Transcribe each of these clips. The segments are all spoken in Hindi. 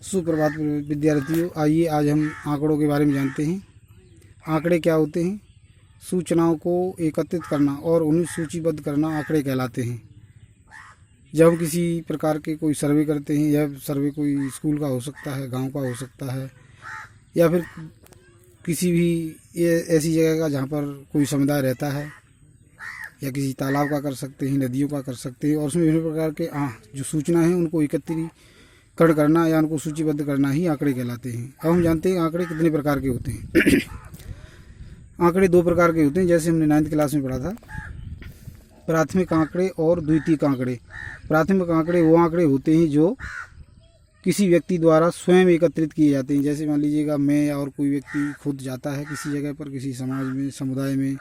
सुप्रभात विद्यार्थियों, आइए आज हम आंकड़ों के बारे में जानते हैं। आंकड़े क्या होते हैं? सूचनाओं को एकत्रित करना और उन्हें सूचीबद्ध करना आंकड़े कहलाते हैं। जब हम किसी प्रकार के कोई सर्वे करते हैं, यह सर्वे कोई स्कूल का हो सकता है, गांव का हो सकता है, या फिर किसी भी ऐसी जगह का जहां पर कोई समुदाय रहता है, या किसी तालाब का कर सकते हैं, नदियों का कर सकते हैं, और उसमें विभिन्न प्रकार के जो सूचना है उनको एकत्रीकरण करना या उनको सूचीबद्ध करना ही आंकड़े कहलाते हैं। अब हम जानते हैं आंकड़े कितने प्रकार के होते हैं। आंकड़े दो प्रकार के होते हैं, जैसे हमने 9th क्लास में पढ़ा था, प्राथमिक आंकड़े और द्वितीयक आंकड़े। प्राथमिक आंकड़े वो आंकड़े होते हैं जो किसी व्यक्ति द्वारा स्वयं एकत्रित किए जाते हैं। जैसे मान लीजिएगा मैं और कोई व्यक्ति खुद जाता है किसी जगह पर, किसी समाज में, समुदाय में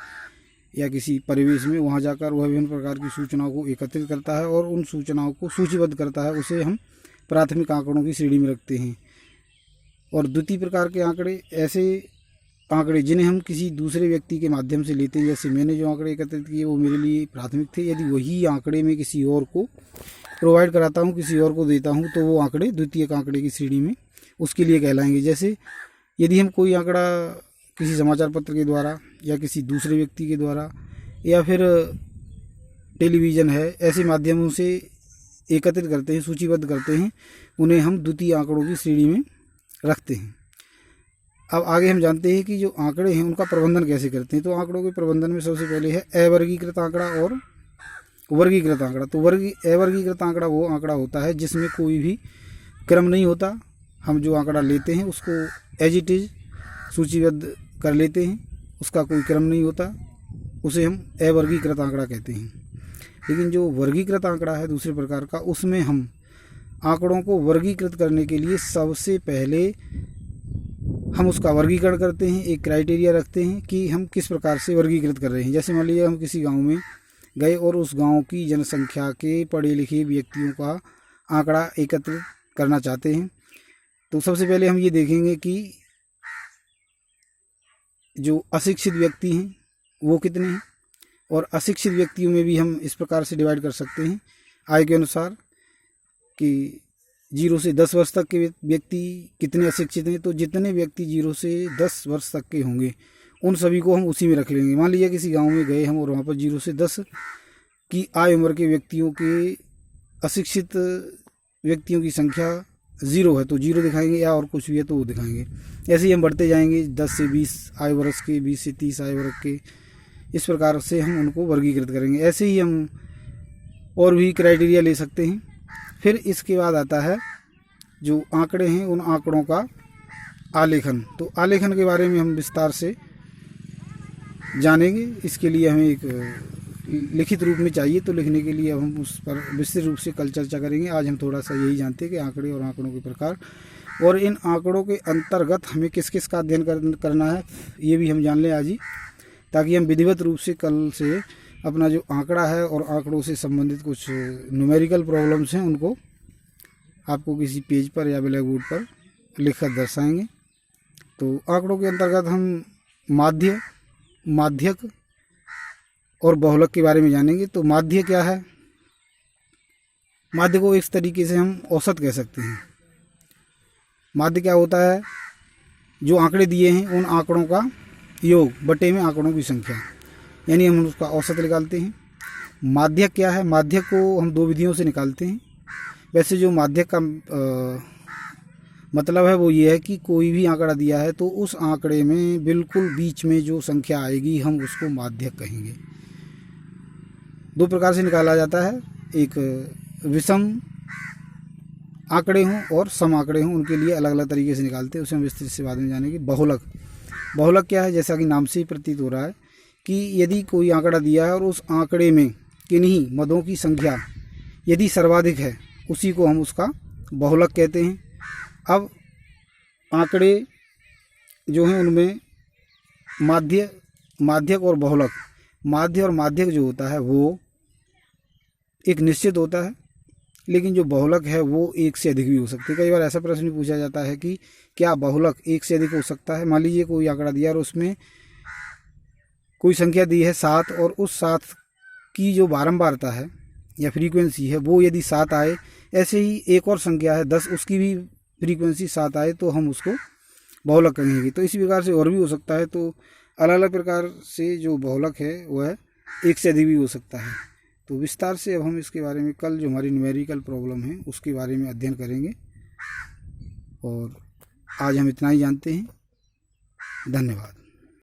या किसी परिवेश में, वहाँ जाकर वह विभिन्न प्रकार की सूचनाओं को एकत्रित करता है और उन सूचनाओं को सूचीबद्ध करता है। उसे हम प्राथमिक आंकड़ों की श्रेणी में रखते हैं। और द्वितीय प्रकार के आंकड़े ऐसे आंकड़े जिन्हें हम किसी दूसरे व्यक्ति के माध्यम से लेते हैं। जैसे मैंने जो आंकड़े एकत्रित किए वो मेरे लिए प्राथमिक थे, यदि वही आंकड़े मैं किसी और को प्रोवाइड कराता हूँ, किसी और को देता हूँ, तो वो आंकड़े द्वितीयक आंकड़े की श्रेणी में उसके लिए कहलाएंगे। जैसे यदि हम कोई आंकड़ा किसी समाचार पत्र के द्वारा या किसी दूसरे व्यक्ति के द्वारा या फिर टेलीविज़न है, ऐसे माध्यमों से एकत्रित करते हैं, सूचीबद्ध करते हैं, उन्हें हम द्वितीय आंकड़ों की श्रेणी में रखते हैं। अब आगे हम जानते हैं कि जो आंकड़े हैं उनका प्रबंधन कैसे करते हैं। तो आंकड़ों के प्रबंधन में सबसे पहले है अवर्गीकृत आंकड़ा और वर्गीकृत आंकड़ा। तो अवर्गीकृत आंकड़ा वो आंकड़ा होता है जिसमें कोई भी क्रम नहीं होता। हम जो आंकड़ा लेते हैं उसको एज इट इज सूचीबद्ध कर लेते हैं, उसका कोई क्रम नहीं होता, उसे हम अवर्गीकृत आंकड़ा कहते हैं। लेकिन जो वर्गीकृत आंकड़ा है दूसरे प्रकार का, उसमें हम आंकड़ों को वर्गीकृत करने के लिए सबसे पहले हम उसका वर्गीकरण करते हैं, एक क्राइटेरिया रखते हैं कि हम किस प्रकार से वर्गीकृत कर रहे हैं। जैसे मान लीजिए हम किसी गांव में गए और उस गांव की जनसंख्या के पढ़े लिखे व्यक्तियों का आंकड़ा एकत्रित करना चाहते हैं, तो सबसे पहले हम ये देखेंगे कि जो अशिक्षित व्यक्ति हैं वो कितने हैं। और अशिक्षित व्यक्तियों में भी हम इस प्रकार से डिवाइड कर सकते हैं आय के अनुसार कि 0 से 10 वर्ष तक के व्यक्ति कितने अशिक्षित हैं। तो जितने व्यक्ति 0 से 10 वर्ष तक के होंगे उन सभी को हम उसी में रख लेंगे। मान लीजिए किसी गांव में गए हम और वहाँ पर 0 से 10 की आय उम्र के व्यक्तियों के अशिक्षित व्यक्तियों की संख्या 0 है तो 0 दिखाएंगे, या और कुछ भी है तो वो दिखाएंगे। ऐसे ही हम बढ़ते जाएंगे 10 से 20 आयु वर्ष के, 20 से 30 आयु वर्ग के, इस प्रकार से हम उनको वर्गीकृत करेंगे। ऐसे ही हम और भी क्राइटेरिया ले सकते हैं। फिर इसके बाद आता है जो आंकड़े हैं उन आंकड़ों का आलेखन। तो आलेखन के बारे में हम विस्तार से जानेंगे। इसके लिए हमें एक लिखित रूप में चाहिए, तो लिखने के लिए हम उस पर विस्तृत रूप से कल चर्चा करेंगे। आज हम थोड़ा सा यही जानते हैं कि आंकड़े और आंकड़ों के प्रकार और इन आंकड़ों के अंतर्गत हमें किस किस का अध्ययन करना है ये भी हम जान लें आज ही, ताकि हम विधिवत रूप से कल से अपना जो आंकड़ा है और आंकड़ों से संबंधित कुछ न्यूमेरिकल प्रॉब्लम्स हैं उनको आपको किसी पेज पर या ब्लैक बोर्ड पर लिखकर दर्शाएंगे। तो आंकड़ों के अंतर्गत हम माध्य, माध्यक और बहुलक के बारे में जानेंगे। तो माध्य क्या है? माध्य को इस तरीके से हम औसत कह सकते हैं। माध्य क्या होता है? जो आंकड़े दिए हैं उन आंकड़ों का योग बटे में आंकड़ों की संख्या, यानी हम उसका औसत निकालते हैं। माध्यक क्या है? माध्यक को हम 2 विधियों से निकालते हैं। वैसे जो माध्यक का मतलब है वो ये है कि कोई भी आंकड़ा दिया है तो उस आंकड़े में बिल्कुल बीच में जो संख्या आएगी हम उसको माध्यक कहेंगे। 2 प्रकार से निकाला जाता है, एक विषम आंकड़े हों और सम आंकड़े हों, उनके लिए अलग अलग तरीके से निकालते हैं, उसे हम विस्तृत से बाद में जानेंगे। बहुलक, बहुलक क्या है? जैसा कि नाम से ही प्रतीत हो रहा है कि यदि कोई आंकड़ा दिया है और उस आंकड़े में किन्हीं मदों की संख्या यदि सर्वाधिक है, उसी को हम उसका बहुलक कहते हैं। अब आंकड़े जो हैं उनमें माध्य, माध्यक और बहुलक, माध्य और माध्यक जो होता है वो एक निश्चित होता है, लेकिन जो बहुलक है वो 1 से अधिक भी हो सकती है। कई बार ऐसा प्रश्न पूछा जाता है कि क्या बहुलक 1 से अधिक हो सकता है? मान लीजिए कोई आंकड़ा दिया और उसमें कोई संख्या दी है 7 और उस 7 की जो बारंबारता है या फ्रीक्वेंसी है वो यदि 7 आए, ऐसे ही एक और संख्या है 10, उसकी भी फ्रीक्वेंसी 7 आए तो हम उसको बहुलक कहेंगे। तो इसी प्रकार से और भी हो सकता है। तो अलग अलग प्रकार से जो बहुलक है वह एक से अधिक भी हो सकता है। तो विस्तार से अब हम इसके बारे में कल जो हमारी न्यूमेरिकल प्रॉब्लम है उसके बारे में अध्ययन करेंगे। और आज हम इतना ही जानते हैं। धन्यवाद।